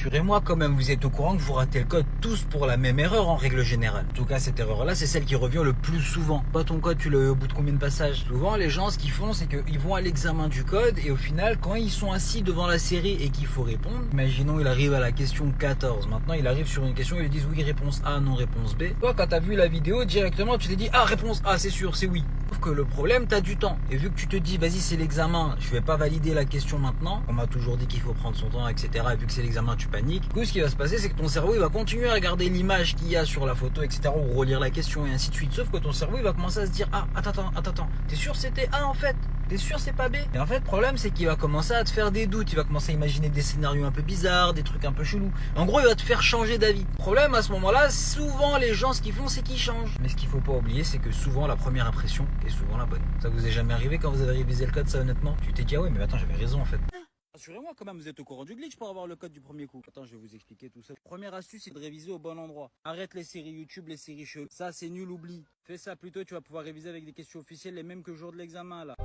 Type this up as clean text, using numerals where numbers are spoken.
Rassurez-moi quand même, vous êtes au courant que vous ratez le code tous pour la même erreur en règle générale. En tout cas, cette erreur-là, c'est celle qui revient le plus souvent. Pas ton code, tu l'as eu au bout de combien de passages? Souvent, les gens, ce qu'ils font, c'est qu'ils vont à l'examen du code et au final, quand ils sont assis devant la série et qu'il faut répondre, imaginons, il arrive à la question 14. Maintenant, il arrive sur une question, ils lui disent oui, réponse A, non, réponse B. Toi, quand t'as vu la vidéo, directement, tu t'es dit, ah, réponse A, c'est sûr, c'est oui. Sauf que le problème, t'as du temps. Et vu que tu te dis, vas-y, c'est l'examen, je vais pas valider la question maintenant. On m'a toujours dit qu'il faut prendre son temps, etc. Et vu que c'est l'examen, tu paniques. Du coup, ce qui va se passer, c'est que ton cerveau, il va continuer à regarder l'image qu'il y a sur la photo, etc. Ou relire la question et ainsi de suite. Sauf que ton cerveau, il va commencer à se dire, ah, attends. T'es sûr c'était A en fait? T'es sûr c'est pas B? Et en fait, le problème, c'est qu'il va commencer à te faire des doutes. Il va commencer à imaginer des scénarios un peu bizarres, des trucs un peu chelous. En gros, il va te faire changer d'avis. Le problème, à ce moment-là, souvent, les gens, ce qu'ils font, c'est qu'ils changent. Mais ce qu'il faut pas oublier, c'est que souvent, la première impression est souvent la bonne. Ça vous est jamais arrivé quand vous avez révisé le code, ça, honnêtement? Tu t'es dit, ah ouais, mais attends, j'avais raison, en fait. Rassurez-moi quand même, vous êtes au courant du glitch pour avoir le code du premier coup. Attends, je vais vous expliquer tout ça. Première astuce, c'est de réviser au bon endroit. Arrête les séries YouTube, les séries cheloues. Ça, c'est nul, oublie. Fais ça plutôt, tu vas pouvoir réviser avec des questions officielles, les mêmes que le jour de l'examen, là.